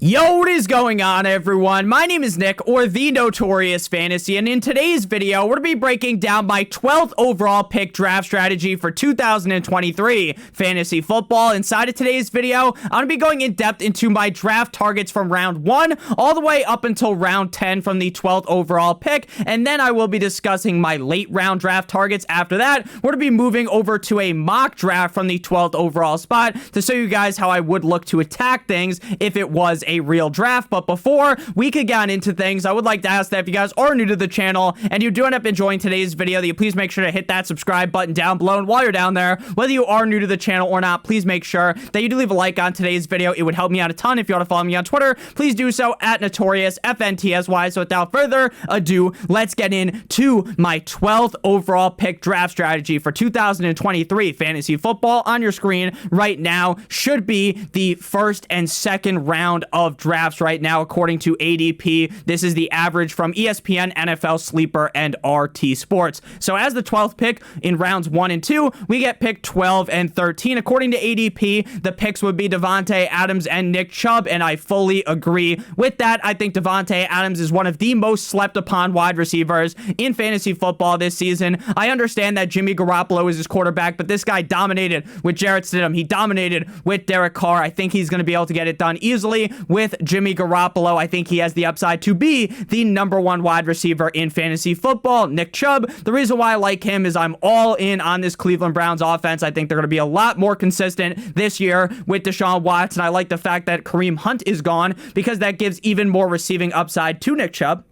Yo, what is going on, everyone? My name is Nick, or The Notorious Fantasy, and in today's video, we're going to be breaking down my 12th overall pick draft strategy for 2023 fantasy football. Inside of today's video, I'm going to be going in depth into my draft targets from round 1 all the way up until round 10 from the 12th overall pick, and then I will be discussing my late round draft targets. After that, we're going to be moving over to a mock draft from the 12th overall spot to show you guys how I would look to attack things if it was a real draft. But before we could get into things, I would like to ask that if you guys are new to the channel and you do end up enjoying today's video, that you please make sure to hit that subscribe button down below. And while you're down there, whether you are new to the channel or not, please make sure that you do leave a like on today's video. It would help me out a ton. If you want to follow me on Twitter, please do so at Notorious FNTSY. So without further ado, let's get into my 12th overall pick draft strategy for 2023 fantasy football. On your screen right now should be the first and second round of drafts right now, according to ADP. This is the average from ESPN, NFL Sleeper, and RT Sports. So as the 12th pick in rounds 1 and 2, we get pick 12 and 13. According to ADP, the picks would be Davante Adams and Nick Chubb, and I fully agree with that. I think Davante Adams is one of the most slept upon wide receivers in fantasy football this season. I understand that Jimmy Garoppolo is his quarterback, but this guy dominated with Jarrett Stidham. He dominated with Derek Carr. I think he's going to be able to get it done easily with Jimmy Garoppolo. I think he has the upside to be the number one wide receiver in fantasy football. Nick Chubb, the reason why I like him is I'm all in on this Cleveland Browns offense. I think they're going to be a lot more consistent this year with Deshaun Watson. I like the fact that Kareem Hunt is gone because that gives even more receiving upside to Nick Chubb.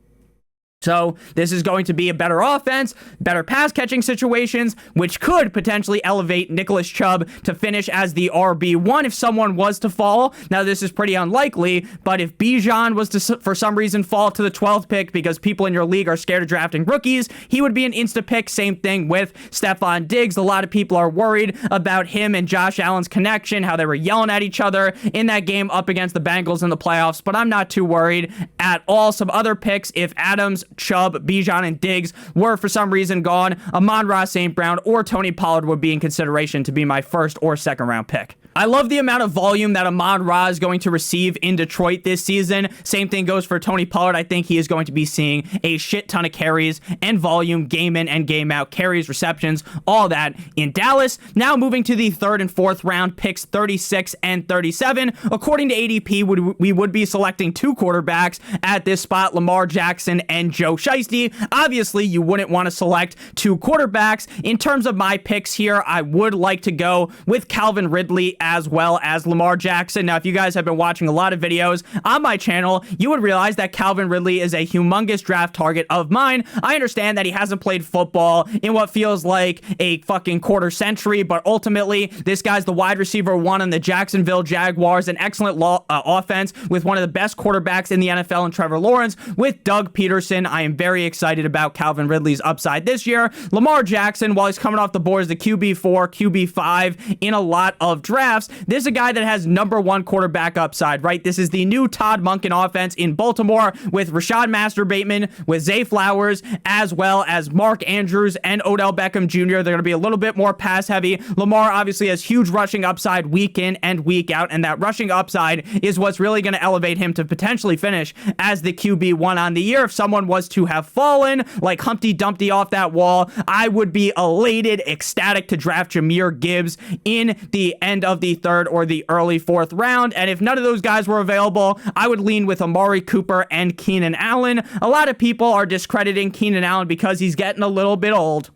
So this is going to be a better offense, better pass catching situations, which could potentially elevate Nicholas Chubb to finish as the RB1 if someone was to fall. Now, this is pretty unlikely, but if bdge was to, for some reason, fall to the 12th pick because people in your league are scared of drafting rookies, he would be an insta pick. Same thing with Stephon Diggs. A lot of people are worried about him and Josh Allen's connection, how they were yelling at each other in that game up against the Bengals in the playoffs, but I'm not too worried at all. Some other picks, if Adams, Chubb, Bijan, and Diggs were for some reason gone, Amon-Ra St. Brown or Tony Pollard would be in consideration to be my first or second round pick. I love the amount of volume that Amon-Ra is going to receive in Detroit this season. Same thing goes for Tony Pollard. I think he is going to be seeing a shit ton of carries and volume, game in and game out, carries, receptions, all that in Dallas. Now moving to the third and fourth round, picks 36 and 37. According to ADP, we would be selecting two quarterbacks at this spot, Lamar Jackson and Joe Shiesty. Obviously, you wouldn't want to select two quarterbacks. In terms of my picks here, I would like to go with Calvin Ridley as well as Lamar Jackson. Now, if you guys have been watching a lot of videos on my channel, you would realize that Calvin Ridley is a humongous draft target of mine. I understand that he hasn't played football in what feels like a fucking quarter century, but ultimately, this guy's the wide receiver one on the Jacksonville Jaguars, an excellent offense with one of the best quarterbacks in the NFL in Trevor Lawrence with Doug Peterson. I am very excited about Calvin Ridley's upside this year. Lamar Jackson, while he's coming off the board as the QB4, QB5 in a lot of drafts, this is a guy that has number one quarterback upside, right? This is the new Todd Monken offense in Baltimore with Rashad Master Bateman, with Zay Flowers, as well as Mark Andrews and Odell Beckham Jr. They're going to be a little bit more pass heavy. Lamar obviously has huge rushing upside week in and week out, and that rushing upside is what's really going to elevate him to potentially finish as the QB1 on the year. If someone was to have fallen like Humpty Dumpty off that wall, I would be elated, ecstatic to draft Jahmyr Gibbs in the end of the third or the early fourth round. And if none of those guys were available, I would lean with Amari Cooper and Keenan Allen. A lot of people are discrediting Keenan Allen because he's getting a little bit old.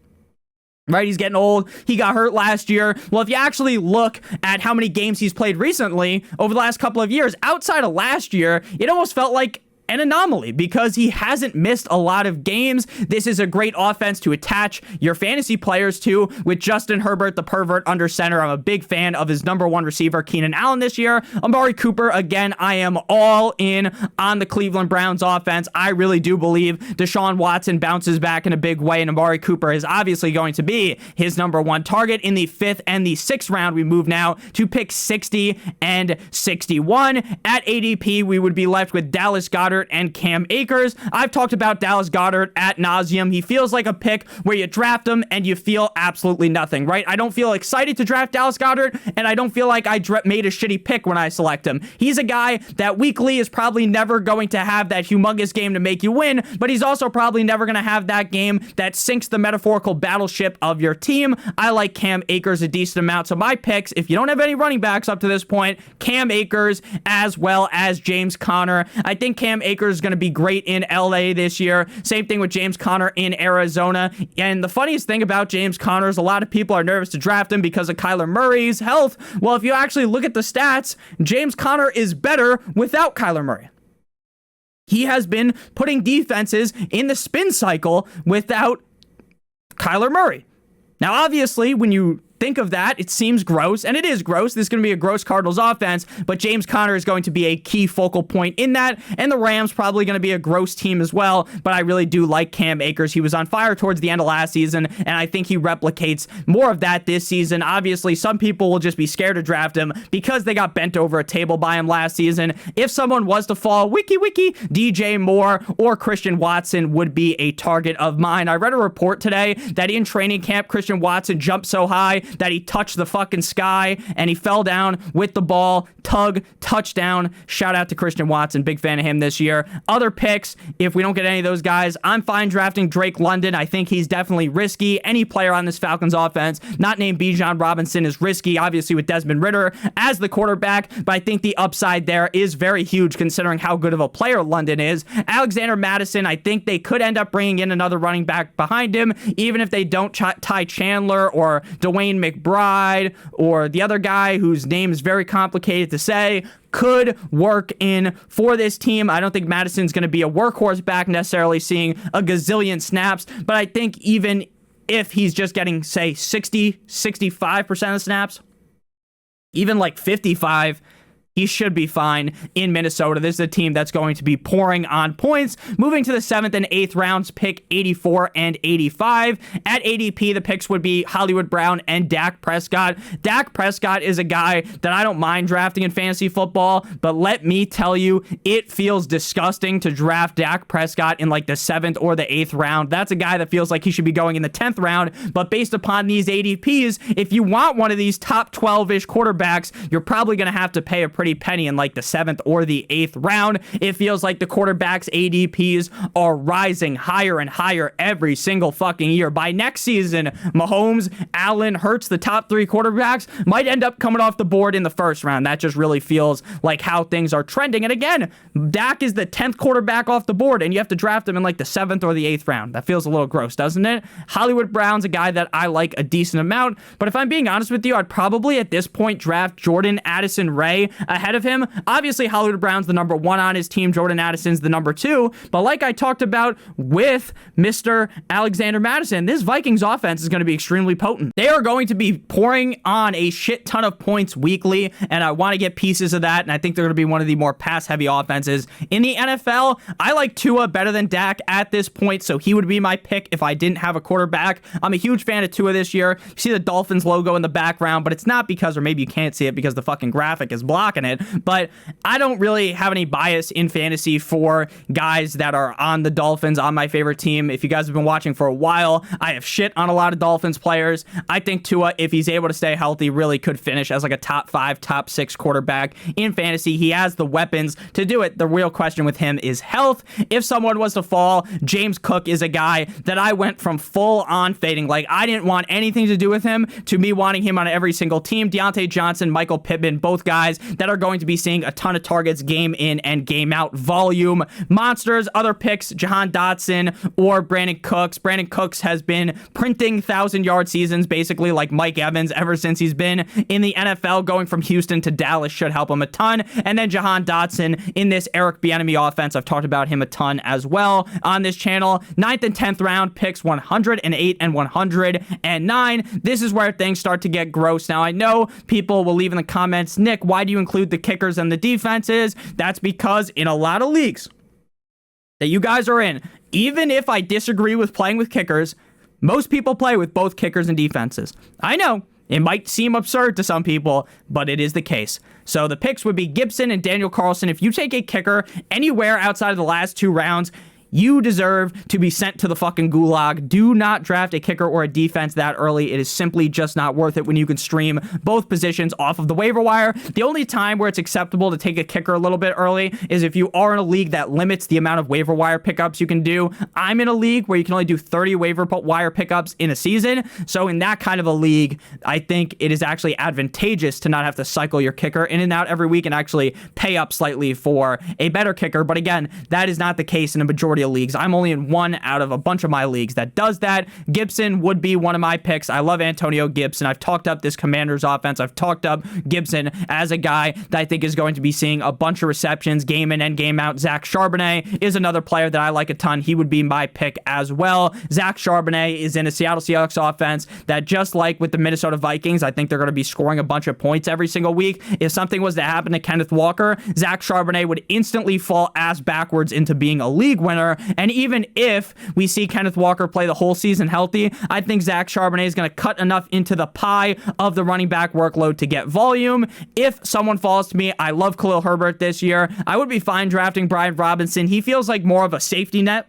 Right, he's getting old. He got hurt last year. Well, if you actually look at how many games he's played recently over the last couple of years, outside of last year, it almost felt like an anomaly because he hasn't missed a lot of games. This is a great offense to attach your fantasy players to with Justin Herbert, the pervert, under center. I'm a big fan of his number one receiver, Keenan Allen, this year. Amari Cooper, again, I am all in on the Cleveland Browns offense. I really do believe Deshaun Watson bounces back in a big way, and Amari Cooper is obviously going to be his number one target. In the 5th and the 6th round, we move now to pick 60 and 61. At ADP, we would be left with Dallas Goedert Goedert and Cam Akers. I've talked about Dallas Goedert ad nauseum. He feels like a pick where you draft him and you feel absolutely nothing, right? I don't feel excited to draft Dallas Goedert, and I don't feel like I made a shitty pick when I select him. He's a guy that weekly is probably never going to have that humongous game to make you win, but he's also probably never going to have that game that sinks the metaphorical battleship of your team. I like Cam Akers a decent amount, so my picks, if you don't have any running backs up to this point, Cam Akers as well as James Conner. I think Cam Akers is going to be great in LA this year. Same thing with James Conner in Arizona. And the funniest thing about James Conner is a lot of people are nervous to draft him because of Kyler Murray's health. Well, if you actually look at the stats, James Conner is better without Kyler Murray. He has been putting defenses in the spin cycle without Kyler Murray. Now, obviously, when you think of that, it seems gross, and it is gross. This is going to be a gross Cardinals offense, but James Conner is going to be a key focal point in that, and the Rams probably going to be a gross team as well, but I really do like Cam Akers. He was on fire towards the end of last season, and I think he replicates more of that this season. Obviously, some people will just be scared to draft him because they got bent over a table by him last season. If someone was to fall, wiki, DJ Moore or Christian Watson would be a target of mine. I read a report today that in training camp, Christian Watson jumped so high that he touched the fucking sky and he fell down with the ball. Touchdown. Shout out to Christian Watson. Big fan of him this year. Other picks, if we don't get any of those guys, I'm fine drafting Drake London. I think he's definitely risky. Any player on this Falcons offense, not named Bijan Robinson, is risky, obviously with Desmond Ridder as the quarterback, but I think the upside there is very huge considering how good of a player London is. Alexander Mattison, I think they could end up bringing in another running back behind him, even if they don't Ty Chandler or Dwayne McBride or the other guy whose name is very complicated to say, could work in for this team. I don't think Madison's going to be a workhorse back necessarily seeing a gazillion snaps, but I think even if he's just getting, say, 65% of snaps, even like 55, he should be fine in Minnesota. This is a team that's going to be pouring on points. Moving to the 7th and 8th rounds, pick 84 and 85. At ADP, the picks would be Hollywood Brown and Dak Prescott. Dak Prescott is a guy that I don't mind drafting in fantasy football, but let me tell you, it feels disgusting to draft Dak Prescott in like the 7th or the 8th round. That's a guy that feels like he should be going in the 10th round, but based upon these ADPs, if you want one of these top 12-ish quarterbacks, you're probably going to have to pay a pretty penny in like the 7th or the 8th round. It feels like the quarterbacks ADPs are rising higher and higher every single fucking year. By next season, Mahomes, Allen, Hurts, the top 3 quarterbacks might end up coming off the board in the 1st round. That just really feels like how things are trending. And again, Dak is the 10th quarterback off the board and you have to draft him in like the 7th or the 8th round. That feels a little gross, doesn't it? Hollywood Brown's a guy that I like a decent amount, but if I'm being honest with you, I'd probably at this point draft Jordan Addison Ray ahead of him. Obviously, Hollywood Brown's the number 1 on his team. Jordan Addison's the number 2. But like I talked about with Mr. Alexander Mattison, this Vikings offense is going to be extremely potent. They are going to be pouring on a shit ton of points weekly, and I want to get pieces of that, and I think they're going to be one of the more pass-heavy offenses in the NFL. I like Tua better than Dak at this point, so he would be my pick if I didn't have a quarterback. I'm a huge fan of Tua this year. You see the Dolphins logo in the background, but it's not because, or maybe you can't see it because the fucking graphic is blocking it, but I don't really have any bias in fantasy for guys that are on the Dolphins, on my favorite team. If you guys have been watching for a while, I have shit on a lot of Dolphins players. I think Tua, if he's able to stay healthy, really could finish as like a top 5, top 6 quarterback in fantasy. He has the weapons to do it. The real question with him is health. If someone was to fall, James Cook is a guy that I went from full on fading. Like, I didn't want anything to do with him to me wanting him on every single team. Deontay Johnson, Michael Pittman, both guys that are going to be seeing a ton of targets game in and game out, volume monsters. Other picks, Jahan Dotson or Brandon Cooks. Brandon Cooks has been printing 1,000-yard seasons basically like Mike Evans ever since he's been in the NFL. Going from Houston to Dallas should help him a ton. And then Jahan Dotson in this Eric Bieniemy offense. I've talked about him a ton as well on this channel. 9th and 10th round picks 108 and 109. This is where things start to get gross. Now, I know people will leave in the comments, Nick, why do you include the kickers and the defenses? That's because in a lot of leagues that you guys are in, even if I disagree with playing with kickers, most people play with both kickers and defenses. I know it might seem absurd to some people, but it is the case. So the picks would be Gibson and Daniel Carlson. If you take a kicker anywhere outside of the last 2 rounds, you deserve to be sent to the fucking gulag. Do not draft a kicker or a defense that early. It is simply just not worth it when you can stream both positions off of the waiver wire. The only time where it's acceptable to take a kicker a little bit early is if you are in a league that limits the amount of waiver wire pickups you can do. I'm in a league where you can only do 30 waiver wire pickups in a season. So in that kind of a league, I think it is actually advantageous to not have to cycle your kicker in and out every week and actually pay up slightly for a better kicker. But again, that is not the case in a majority of leagues. I'm only in one out of a bunch of my leagues that does that. Gibson would be one of my picks. I love Antonio Gibson. I've talked up this Commanders offense. I've talked up Gibson as a guy that I think is going to be seeing a bunch of receptions game in and game out. Zach Charbonnet is another player that I like a ton. He would be my pick as well. Zach Charbonnet is in a Seattle Seahawks offense that, just like with the Minnesota Vikings, I think they're going to be scoring a bunch of points every single week. If something was to happen to Kenneth Walker, Zach Charbonnet would instantly fall ass backwards into being a league winner. And even if we see Kenneth Walker play the whole season healthy, I think Zach Charbonnet is going to cut enough into the pie of the running back workload to get volume. If someone falls to me, I love Khalil Herbert this year. I would be fine drafting Brian Robinson. He feels like more of a safety net.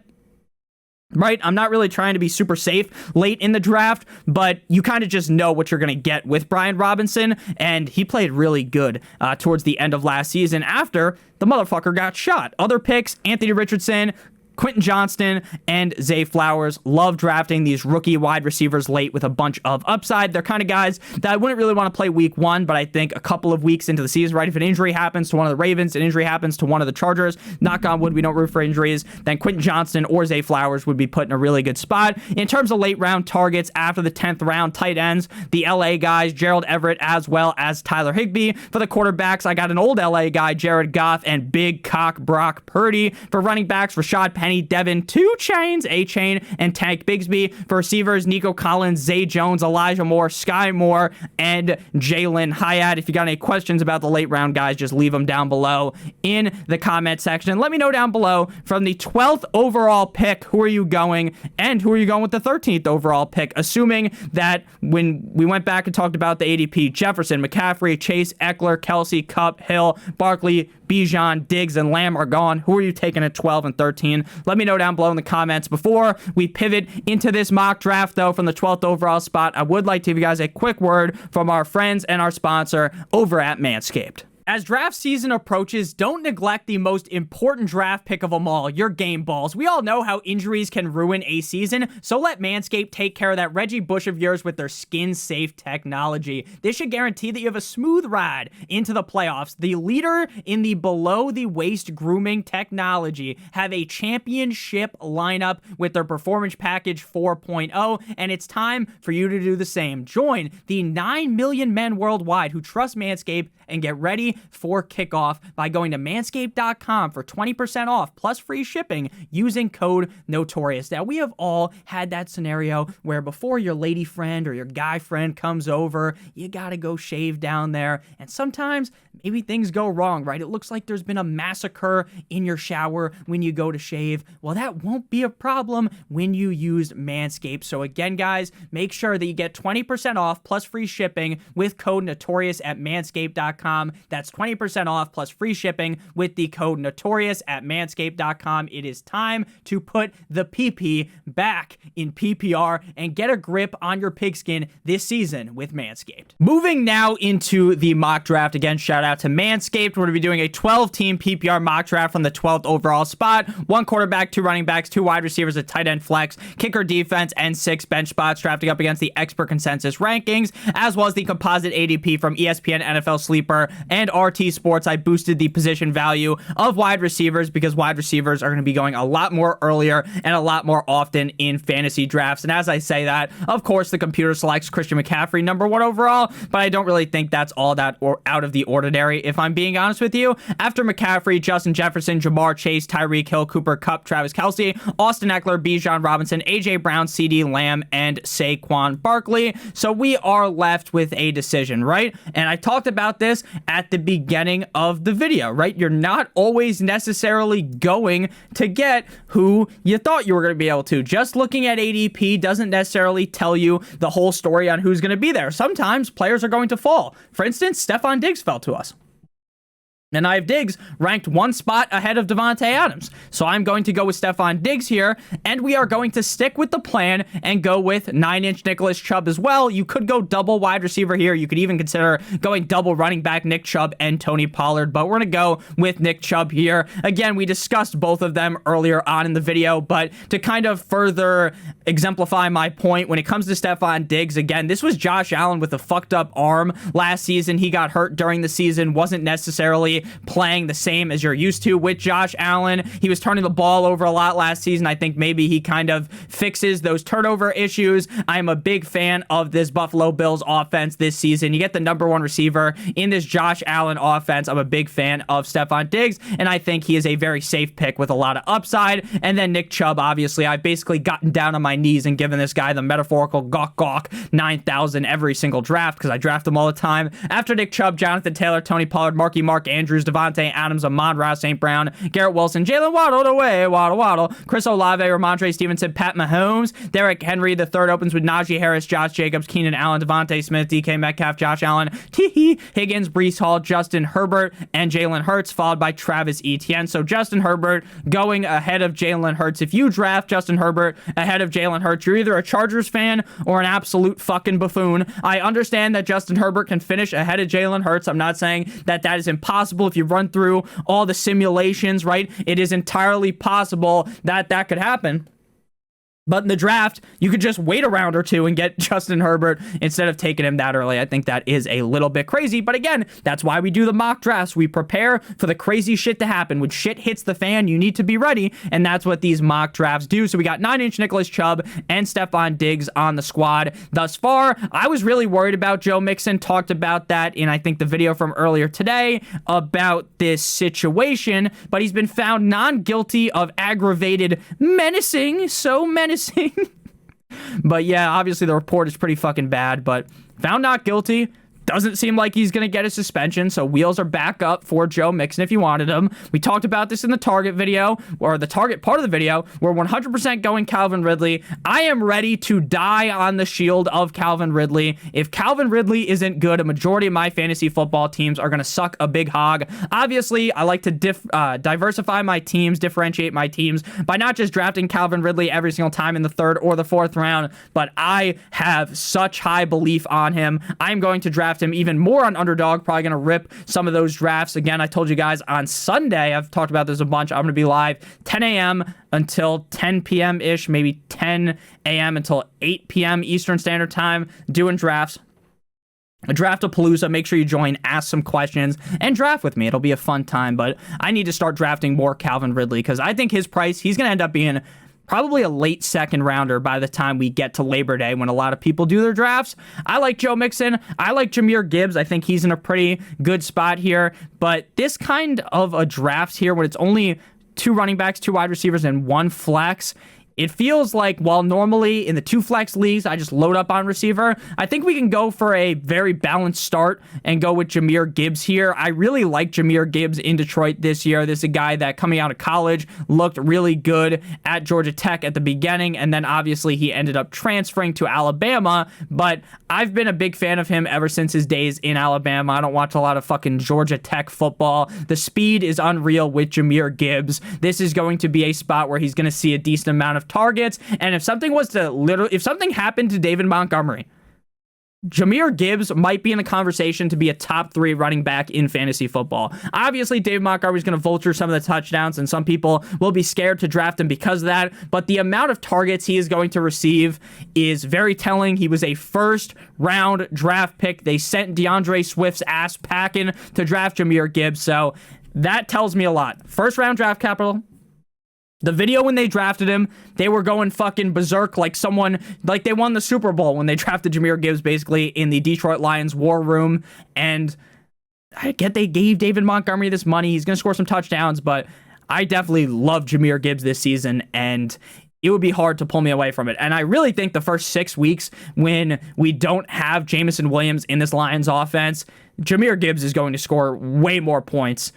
Right? I'm not really trying to be super safe late in the draft, but you kind of just know what you're going to get with Brian Robinson, and he played really good towards the end of last season after the motherfucker got shot. Other picks, Anthony Richardson, Quentin Johnston, and Zay Flowers. Love drafting these rookie wide receivers late with a bunch of upside. They're kind of guys that I wouldn't really want to play week 1, but I think a couple of weeks into the season, right? If an injury happens to one of the Ravens, an injury happens to one of the Chargers, knock on wood, we don't root for injuries, then Quentin Johnston or Zay Flowers would be put in a really good spot. In terms of late round targets after the 10th round, tight ends, the LA guys, Gerald Everett as well as Tyler Higbee. For the quarterbacks, I got an old LA guy, Jared Goff, and big cock Brock Purdy. For running backs, Rashad Penny, Devin 2 Chains, A-Chain, and Tank Bigsby. For receivers, Nico Collins, Zay Jones, Elijah Moore, Sky Moore, and Jalen Hyatt. If you got any questions about the late round guys, just leave them down below in the comment section. Let me know down below from the 12th overall pick, who are you going, and who are you going with the 13th overall pick, assuming that when we went back and talked about the ADP, Jefferson, McCaffrey, Chase, Eckler, Kelsey, Kupp, Hill, Barkley, Bijan, Diggs, and Lamb are gone. Who are you taking at 12 and 13? Let me know down below in the comments. Before we pivot into this mock draft, though, from the 12th overall spot, I would like to give you guys a quick word from our friends and our sponsor over at Manscaped. As draft season approaches, don't neglect the most important draft pick of them all, your game balls. We all know how injuries can ruin a season, so let Manscaped take care of that Reggie Bush of yours with their skin-safe technology. This should guarantee that you have a smooth ride into the playoffs. The leader in the below-the-waist grooming technology have a championship lineup with their Performance Package 4.0, and it's time for you to do the same. Join the 9 million men worldwide who trust Manscaped and get ready for kickoff by going to manscaped.com for 20% off plus free shipping using code Notorious. Now, we have all had that scenario where before your lady friend or your guy friend comes over, you gotta go shave down there, and sometimes maybe things go wrong, right? It looks like there's been a massacre in your shower when you go to shave. Well, that won't be a problem when you use Manscaped. So again, guys, make sure that you get 20% off plus free shipping with code Notorious at manscaped.com. That's 20% off plus free shipping with the code Notorious at manscaped.com. It is time to put the PP back in PPR and get a grip on your pigskin this season with Manscaped. Moving now into the mock draft. Again, shout out to Manscaped. We're going to be doing a 12-team PPR mock draft from the 12th overall spot. 1 quarterback, 2 running backs, 2 wide receivers, a tight end flex, kicker defense, and 6 bench spots, drafting up against the expert consensus rankings, as well as the composite ADP from ESPN NFL Sleeper and RT Sports. I boosted the position value of wide receivers because wide receivers are going to be going a lot more earlier and a lot more often in fantasy drafts. And as I say that, of course, the computer selects Christian McCaffrey number 1 overall, but I don't really think that's all that out of the ordinary, if I'm being honest with you. After McCaffrey, Justin Jefferson, Jamar Chase, Tyreek Hill, Cooper Kupp, Travis Kelce, Austin Eckler, Bijan Robinson, AJ Brown, CD Lamb, and Saquon Barkley. So we are left with a decision, right? And I talked about this at the beginning of the video, right? You're not always necessarily going to get who you thought you were going to be able to. Just looking at ADP doesn't necessarily tell you the whole story on who's going to be there. Sometimes players are going to fall. For instance, Stephon Diggs fell to us. And I have Diggs ranked one spot ahead of Davante Adams. So I'm going to go with Stefon Diggs here, and we are going to stick with the plan and go with 9-inch Nicholas Chubb as well. You could go double wide receiver here. You could even consider going double running back Nick Chubb and Tony Pollard, but we're going to go with Nick Chubb here. Again, we discussed both of them earlier on in the video, but to kind of further exemplify my point, when it comes to Stefon Diggs, again, this was Josh Allen with a fucked up arm last season. He got hurt during the season, wasn't necessarily playing the same as you're used to with Josh Allen. He was turning the ball over a lot last season. I think maybe he kind of fixes those turnover issues. I'm a big fan of this Buffalo Bills offense this season. You get the number one receiver in this Josh Allen offense. I'm a big fan of Stefon Diggs, and I think he is a very safe pick with a lot of upside. And then Nick Chubb, obviously, I've basically gotten down on my knees and given this guy the metaphorical gawk 9,000 every single draft because I draft him all the time. After Nick Chubb, Jonathan Taylor, Tony Pollard, Mark Andrews, Davante Adams, Amon-Ra St. Brown, Garrett Wilson, Jalen Waddle, Chris Olave, Ramondre Stevenson, Pat Mahomes, Derrick Henry. The third opens with Najee Harris, Josh Jacobs, Keenan Allen, Devontae Smith, DK Metcalf, Josh Allen, Higgins, Breece Hall, Justin Herbert, and Jalen Hurts, followed by Travis Etienne. So Justin Herbert going ahead of Jalen Hurts. If you draft Justin Herbert ahead of Jalen Hurts, you're either a Chargers fan or an absolute fucking buffoon. I understand that Justin Herbert can finish ahead of Jalen Hurts. I'm not saying that is impossible. If you run through all the simulations, right, it is entirely possible that could happen. But in the draft, you could just wait a round or two and get Justin Herbert instead of taking him that early. I think that is a little bit crazy. But again, that's why we do the mock drafts. We prepare for the crazy shit to happen. When shit hits the fan, you need to be ready. And that's what these mock drafts do. So we got 9-inch Nicholas Chubb and Stefon Diggs on the squad thus far. I was really worried about Joe Mixon. Talked about that in, I think, the video from earlier today about this situation. But he's been found non-guilty of aggravated menacing. So menacing. But yeah, obviously the report is pretty fucking bad, but found not guilty. Doesn't seem like he's going to get a suspension, so wheels are back up for Joe Mixon if you wanted him. We talked about this in the target video, or the target part of the video. We're 100% going Calvin Ridley. I am ready to die on the shield of Calvin Ridley. If Calvin Ridley isn't good, a majority of my fantasy football teams are going to suck a big hog. Obviously, I like to diversify my teams, differentiate my teams by not just drafting Calvin Ridley every single time in the third or the fourth round, but I have such high belief on him. I'm going to draft him even more on Underdog, probably going to rip some of those drafts. Again, I told you guys on Sunday, I've talked about this a bunch, I'm going to be live 10 a.m. until 10 p.m.-ish, maybe 10 a.m. until 8 p.m. Eastern Standard Time, doing drafts. A Draft-a-Palooza. Make sure you join, ask some questions, and draft with me. It'll be a fun time, but I need to start drafting more Calvin Ridley because I think his price, he's going to end up being probably a late second rounder by the time we get to Labor Day when a lot of people do their drafts. I like Joe Mixon. I like Jahmyr Gibbs. I think he's in a pretty good spot here. But this kind of a draft here, when it's only 2 running backs, 2 wide receivers, and 1 flex, it feels like while normally in the 2 flex leagues, I just load up on receiver, I think we can go for a very balanced start and go with Jahmyr Gibbs here. I really like Jahmyr Gibbs in Detroit this year. This is a guy that coming out of college looked really good at Georgia Tech at the beginning, and then obviously he ended up transferring to Alabama, but I've been a big fan of him ever since his days in Alabama. I don't watch a lot of fucking Georgia Tech football. The speed is unreal with Jahmyr Gibbs. This is going to be a spot where he's going to see a decent amount of targets, and if something happened to David Montgomery, Jahmyr Gibbs might be in the conversation to be a top 3 running back in fantasy football. Obviously, David Montgomery is going to vulture some of the touchdowns, and some people will be scared to draft him because of that, but the amount of targets he is going to receive is very telling. He was a first-round draft pick. They sent DeAndre Swift's ass packing to draft Jahmyr Gibbs, so that tells me a lot. First-round draft capital. The video when they drafted him, they were going fucking berserk like they won the Super Bowl when they drafted Jahmyr Gibbs basically in the Detroit Lions war room. And I get they gave David Montgomery this money. He's going to score some touchdowns, but I definitely love Jahmyr Gibbs this season, and it would be hard to pull me away from it. And I really think the first 6 weeks when we don't have Jameson Williams in this Lions offense, Jahmyr Gibbs is going to score way more points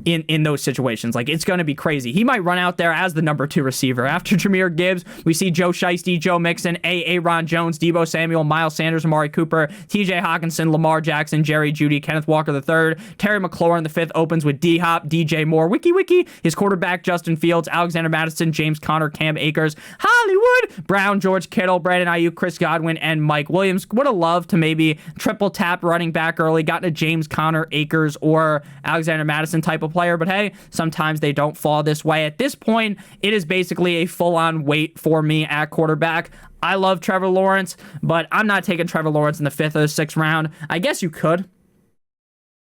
in those situations. Like, it's going to be crazy. He might run out there as the number 2 receiver. After Jahmyr Gibbs, we see Joe Shiesty, Joe Mixon, Aaron Jones, Deebo Samuel, Miles Sanders, Amari Cooper, TJ Hawkinson, Lamar Jackson, Jerry Jeudy, Kenneth Walker III, Terry McLaurin the 5th opens with D-Hop, DJ Moore, Wiki, his quarterback Justin Fields, Alexander Mattison, James Conner, Cam Akers, Hollywood Brown, George Kittle, Brandon Ayuk, Chris Godwin, and Mike Williams. Would have loved to maybe triple tap running back early, gotten a James Conner, Akers, or Alexander Mattison type of player, but hey, sometimes they don't fall this way. At this point, it is basically a full-on wait for me at quarterback. I love Trevor Lawrence, but I'm not taking Trevor Lawrence in the 5th or the 6th round. I guess you could.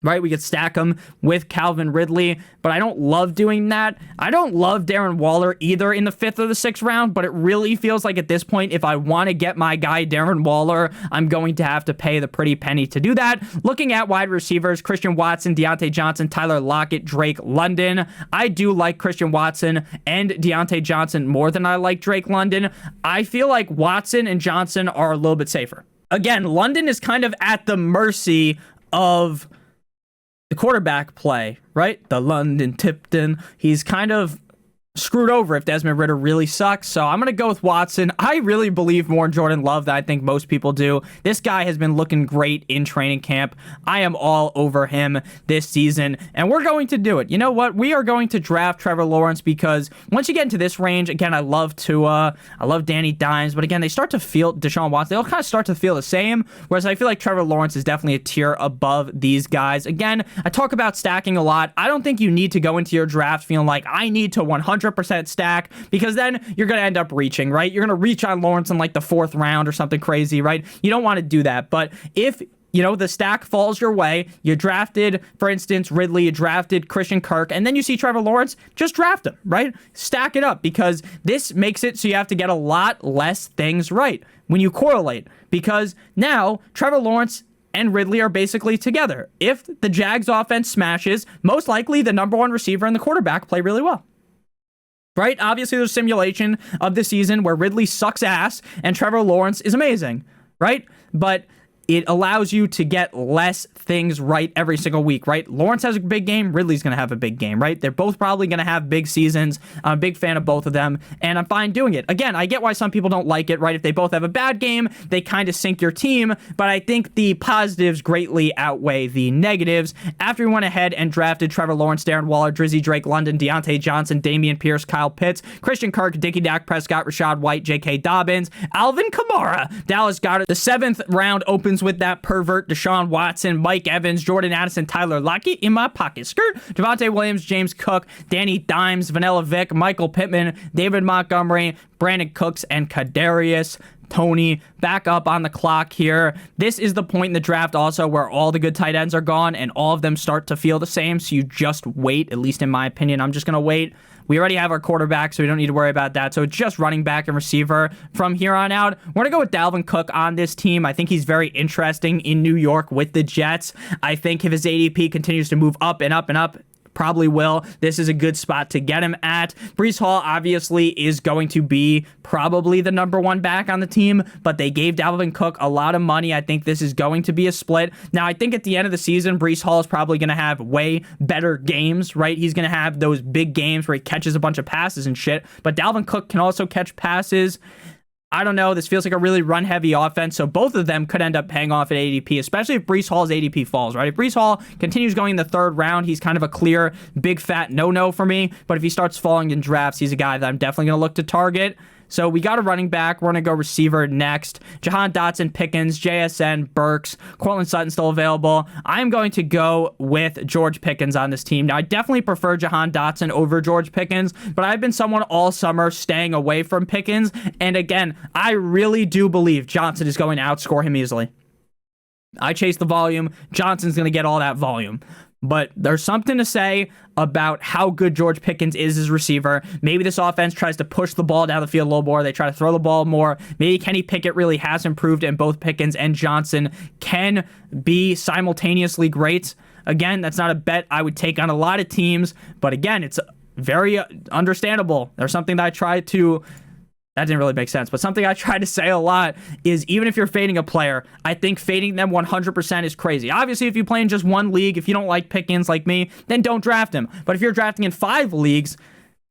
Right, we could stack him with Calvin Ridley, but I don't love doing that. I don't love Darren Waller either in the 5th or the 6th round, but it really feels like at this point, if I want to get my guy Darren Waller, I'm going to have to pay the pretty penny to do that. Looking at wide receivers, Christian Watson, Deontay Johnson, Tyler Lockett, Drake London. I do like Christian Watson and Deontay Johnson more than I like Drake London. I feel like Watson and Johnson are a little bit safer. Again, London is kind of at the mercy of the quarterback play, right? The London Tipton. He's kind of screwed over if Desmond Ridder really sucks. So I'm going to go with Watson. I really believe more in Jordan Love than I think most people do. This guy has been looking great in training camp. I am all over him this season, and we're going to do it. You know what? We are going to draft Trevor Lawrence because once you get into this range, again, I love Tua, I love Danny Dimes, but again, they start to feel Deshaun Watson. They all kind of start to feel the same, whereas I feel like Trevor Lawrence is definitely a tier above these guys. Again, I talk about stacking a lot. I don't think you need to go into your draft feeling like I need to 100% stack, because then you're going to end up reaching, right? You're going to reach on Lawrence in like the 4th round or something crazy, right? You don't want to do that. But if the stack falls your way, you drafted, for instance, Ridley, you drafted Christian Kirk, and then you see Trevor Lawrence, just draft him, right? Stack it up, because this makes it so you have to get a lot less things right when you correlate, because now Trevor Lawrence and Ridley are basically together. If the Jags offense smashes, most likely the number 1 receiver and the quarterback play really well. Right? Obviously, there's simulation of the season where Ridley sucks ass and Trevor Lawrence is amazing, right? But it allows you to get less things right every single week, right? Lawrence has a big game. Ridley's going to have a big game, right? They're both probably going to have big seasons. I'm a big fan of both of them, and I'm fine doing it. Again, I get why some people don't like it, right? If they both have a bad game, they kind of sink your team, but I think the positives greatly outweigh the negatives. After we went ahead and drafted Trevor Lawrence, Darren Waller, Drizzy Drake London, Deontay Johnson, Damian Pierce, Kyle Pitts, Christian Kirk, Dickie Dak Prescott, Rashad White, J.K. Dobbins, Alvin Kamara, Dallas Goedert. The 7th round opens with that pervert Deshaun Watson, Mike Evans, Jordan Addison, Tyler Lockett in my pocket. Skirt. Javonte Williams, James Cook, Danny Dimes, Vanilla Vic, Michael Pittman, David Montgomery, Brandon Cooks, and Kadarius Toney back up on the clock here. This is the point in the draft also where all the good tight ends are gone and all of them start to feel the same, so you just wait, at least in my opinion. I'm just going to wait. We already have our quarterback, so we don't need to worry about that. So it's just running back and receiver from here on out. We're going to go with Dalvin Cook on this team. I think he's very interesting in New York with the Jets. I think if his ADP continues to move up and up and up, probably will. This is a good spot to get him at. Breece Hall obviously is going to be probably the number 1 back on the team, but they gave Dalvin Cook a lot of money. I think this is going to be a split. Now, I think at the end of the season, Breece Hall is probably going to have way better games, right? He's going to have those big games where he catches a bunch of passes and shit, but Dalvin Cook can also catch passes. I don't know. This feels like a really run-heavy offense, so both of them could end up paying off at ADP, especially if Breece Hall's ADP falls, right? If Breece Hall continues going in the 3rd round, he's kind of a clear, big, fat no-no for me, but if he starts falling in drafts, he's a guy that I'm definitely going to look to target. So we got a running back. We're going to go receiver next. Jahan Dotson, Pickens, JSN, Burks, Cortland Sutton still available. I'm going to go with George Pickens on this team. Now, I definitely prefer Jahan Dotson over George Pickens, but I've been someone all summer staying away from Pickens. And again, I really do believe Johnson is going to outscore him easily. I chase the volume. Johnson's going to get all that volume. But there's something to say about how good George Pickens is as a receiver. Maybe this offense tries to push the ball down the field a little more. They try to throw the ball more. Maybe Kenny Pickett really has improved, and both Pickens and Johnson can be simultaneously great. Again, that's not a bet I would take on a lot of teams, but again, it's very understandable. There's something that I try to That didn't really make sense, but something I try to say a lot is even if you're fading a player, I think fading them 100% is crazy. Obviously, if you play in just one league, if you don't like Pickens like me, then don't draft him. But if you're drafting in 5 leagues,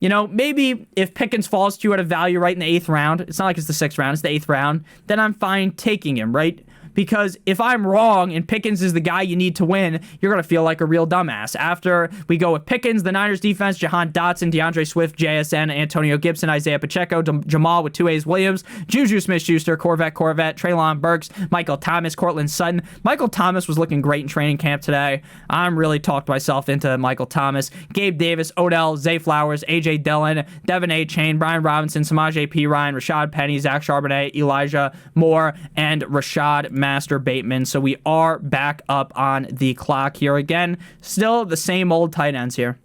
you know, maybe if Pickens falls to you at a value right in the 8th round, it's not like it's the 6th round, it's the 8th round, then I'm fine taking him, right? Because if I'm wrong and Pickens is the guy you need to win, you're going to feel like a real dumbass. After we go with Pickens, the Niners defense, Jahan Dotson, DeAndre Swift, JSN, Antonio Gibson, Isaiah Pacheco, Jamal with 2 A's Williams, Juju Smith-Schuster, Corvette, Treylon Burks, Michael Thomas, Cortland Sutton. Michael Thomas was looking great in training camp today. I'm really talked myself into Michael Thomas. Gabe Davis, Odell, Zay Flowers, A.J. Dillon, Devin A. Chain, Brian Robinson, Samaje P. Ryan, Rashad Penny, Zach Charbonnet, Elijah Moore, and Rashad Master Bateman. So we are back up on the clock here again. Still the same old tight ends here.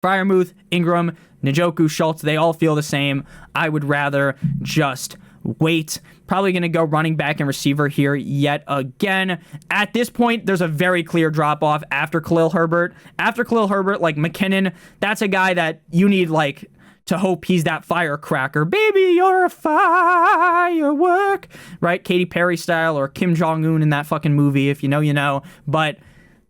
Freiermuth, Ingram, Njoku, Schultz, they all feel the same. I would rather just wait. Probably going to go running back and receiver here yet again. At this point, there's a very clear drop-off after Khalil Herbert. After Khalil Herbert, like McKinnon, that's a guy that you need, like, to hope he's that firecracker. Baby, you're a firework. Right? Katy Perry style, or Kim Jong-un in that fucking movie. If you know, you know. But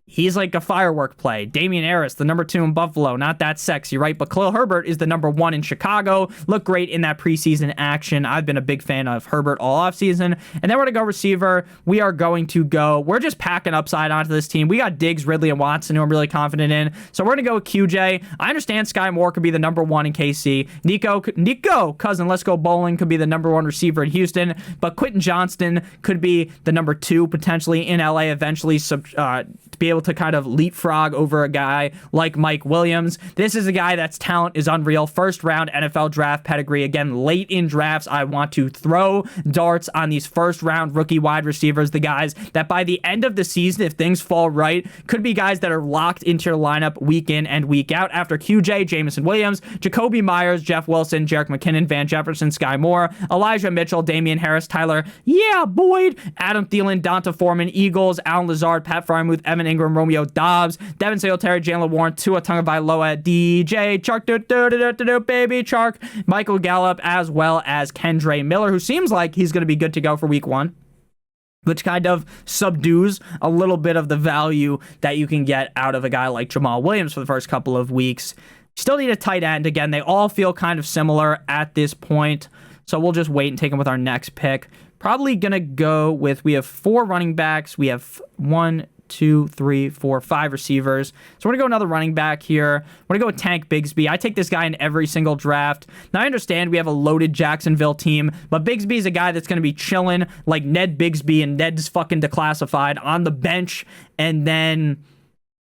he's like a firework play. Damian Harris, the number 2 in Buffalo. Not that sexy, right? But Khalil Herbert is the number 1 in Chicago. Looked great in that preseason action. I've been a big fan of Herbert all offseason. And then we're going to go receiver. We're just packing upside onto this team. We got Diggs, Ridley, and Watson, who I'm really confident in. So we're going to go with QJ. I understand Sky Moore could be the number 1 in KC. Nico Cousin, let's go bowling, could be the number 1 receiver in Houston. But Quentin Johnston could be the number 2 potentially in LA eventually, to be able to kind of leapfrog over a guy like Mike Williams. This is a guy that's talent is unreal. First round NFL draft pedigree. Again, late in drafts, I want to throw darts on these first round rookie wide receivers, the guys that by the end of the season, if things fall right, could be guys that are locked into your lineup week in and week out. After QJ, Jameson Williams, Jacoby Myers, Jeff Wilson, Jerick McKinnon, Van Jefferson, Sky Moore, Elijah Mitchell, Damian Harris, Tyler, Boyd, Adam Thielen, Donta Foreman, Eagles, Alan Lazard, Pat Freiermuth, Evan Ingram, Romeo Dobbs, Devin Singletary, Jalen Warren, Tua Tagovailoa, DJ Chark, baby Chark, Michael Gallup, as well as Kendre Miller, who seems like he's going to be good to go for week 1, which kind of subdues a little bit of the value that you can get out of a guy like Jamal Williams for the first couple of weeks. Still need a tight end. Again, they all feel kind of similar at this point, so we'll just wait and take them with our next pick. Probably going to go with, we have 4 running backs. We have 1, 2, 3, 4, 5 receivers. So we're going to go another running back here. We're going to go with Tank Bigsby. I take this guy in every single draft. Now, I understand we have a loaded Jacksonville team, but Bigsby is a guy that's going to be chilling like Ned Bigsby and Ned's fucking Declassified on the bench. And then,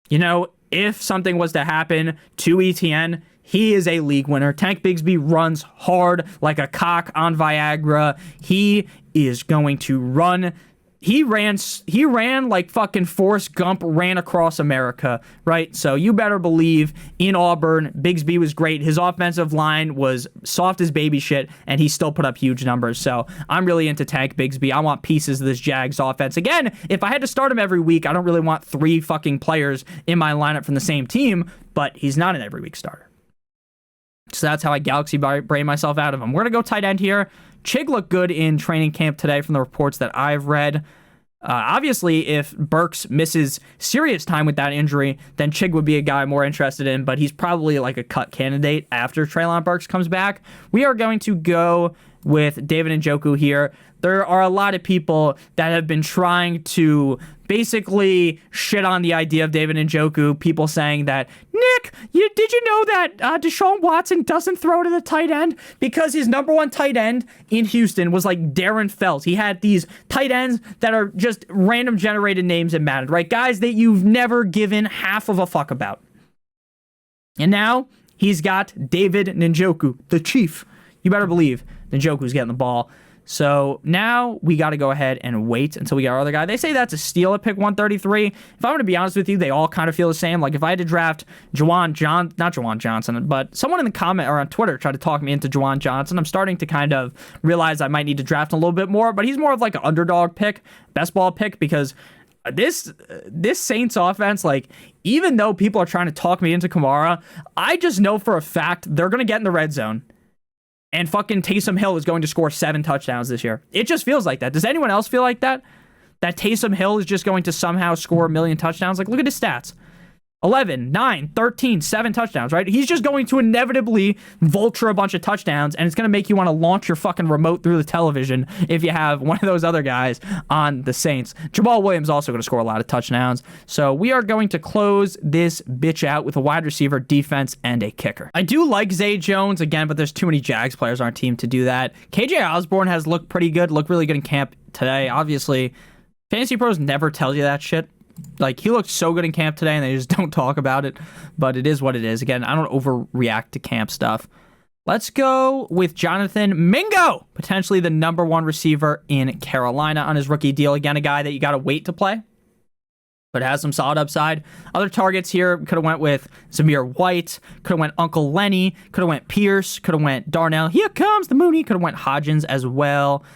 you know, if something was to happen to ETN, he is a league winner. Tank Bigsby runs hard like a cock on Viagra. He is going to run. He ran like fucking Forrest Gump ran across America, right? So you better believe in Auburn, Bigsby was great. His offensive line was soft as baby shit, and he still put up huge numbers. So I'm really into Tank Bigsby. I want pieces of this Jags offense. Again, if I had to start him every week, I don't really want 3 fucking players in my lineup from the same team, but he's not an every week starter. So that's how I galaxy brain myself out of him. We're going to go tight end here. Chig looked good in training camp today from the reports that I've read. Obviously, if Burks misses serious time with that injury, then Chig would be a guy I'm more interested in, but he's probably like a cut candidate after Treylon Burks comes back. We are going to go with David Njoku here. There are a lot of people that have been trying to basically shit on the idea of David Njoku. People saying that, Nick, did you know that Deshaun Watson doesn't throw to the tight end? Because his number 1 tight end in Houston was like Darren Fells. He had these tight ends that are just random generated names in Madden, right? Guys that you've never given half of a fuck about. And now he's got David Njoku, the chief. You better believe Njoku's getting the ball. So now we got to go ahead and wait until we get our other guy. They say that's a steal at pick 133. If I'm going to be honest with you, they all kind of feel the same. Like if I had to draft not Juwan Johnson, but someone in the comment or on Twitter tried to talk me into Juwan Johnson. I'm starting to kind of realize I might need to draft him a little bit more, but he's more of like an underdog pick, best ball pick, because this Saints offense, like, even though people are trying to talk me into Kamara, I just know for a fact they're going to get in the red zone. And fucking Taysom Hill is going to score 7 touchdowns this year. It just feels like that. Does anyone else feel like that? That Taysom Hill is just going to somehow score a million touchdowns? Like, look at his stats. 11, 9, 13, 7 touchdowns, right? He's just going to inevitably vulture a bunch of touchdowns, and it's going to make you want to launch your fucking remote through the television if you have one of those other guys on the Saints. Jamal Williams also going to score a lot of touchdowns. So we are going to close this bitch out with a wide receiver, defense, and a kicker. I do like Zay Jones, again, but there's too many Jags players on our team to do that. KJ Osborne has looked pretty good, looked really good in camp today. Obviously, Fantasy Pros never tell you that shit. Like, he looked so good in camp today, and they just don't talk about it. But it is what it is. Again, I don't overreact to camp stuff. Let's go with Jonathan Mingo, potentially the #1 receiver in Carolina on his rookie deal. Again, a guy that you got to wait to play, but has some solid upside. Other targets here, could have went with Zamir White, could have went Uncle Lenny, could have went Pierce, could have went Darnell. Here comes the Mooney. Could have went Hodgins as well.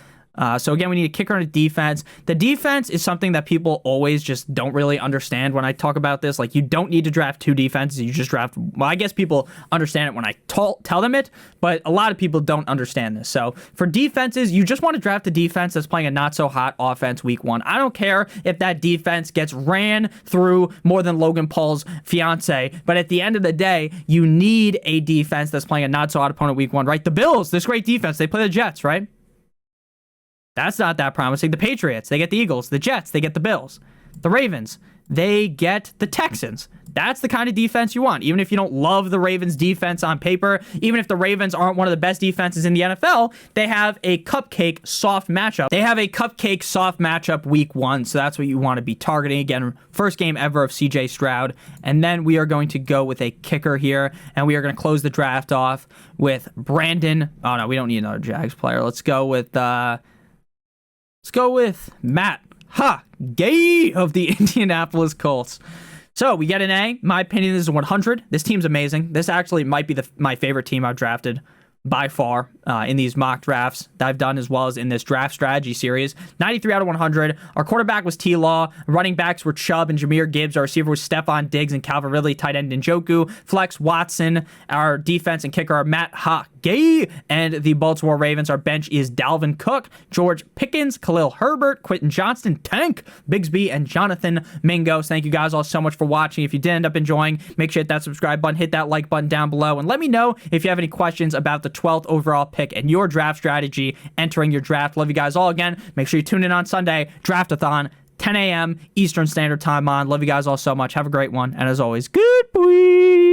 So again, we need a kicker and a defense. The defense is something that people always just don't really understand when I talk about this. Like, you don't need to draft 2 defenses. You just draft, well, I guess people understand it when I tell them it, but a lot of people don't understand this. So for defenses, you just want to draft a defense that's playing a not so hot offense week 1. I don't care if that defense gets ran through more than Logan Paul's fiance, but at the end of the day, you need a defense that's playing a not so hot opponent week 1, right? The Bills, this great defense, they play the Jets, right? That's not that promising. The Patriots, they get the Eagles. The Jets, they get the Bills. The Ravens, they get the Texans. That's the kind of defense you want. Even if you don't love the Ravens defense on paper, even if the Ravens aren't one of the best defenses in the NFL, they have a cupcake soft matchup. They have a cupcake soft matchup week 1, so that's what you want to be targeting. Again, first game ever of CJ Stroud. And then we are going to go with a kicker here, and we are going to close the draft off with Brandon. Oh, no, we don't need another Jags player. Let's go with Matt Gay of the Indianapolis Colts. So we get an A. My opinion is 100. This team's amazing. This actually might be my favorite team I've drafted by far in these mock drafts that I've done, as well as in this draft strategy series. 93 out of 100. Our quarterback was T-Law. Running backs were Chubb and Jahmyr Gibbs. Our receiver was Stephon Diggs and Calvin Ridley. Tight end Njoku. Flex Watson. Our defense and kicker are Matt Gay. And the Baltimore Ravens, our bench is Dalvin Cook, George Pickens, Khalil Herbert, Quentin Johnston, Tank Bigsby, and Jonathan Mingo. So thank you guys all so much for watching. If you did end up enjoying, make sure to hit that subscribe button, hit that like button down below, and let me know if you have any questions about the 12th overall pick and your draft strategy entering your draft. Love you guys all again. Make sure you tune in on Sunday, Draftathon, 10 a.m. Eastern Standard Time on. Love you guys all so much. Have a great one. And as always, good boy.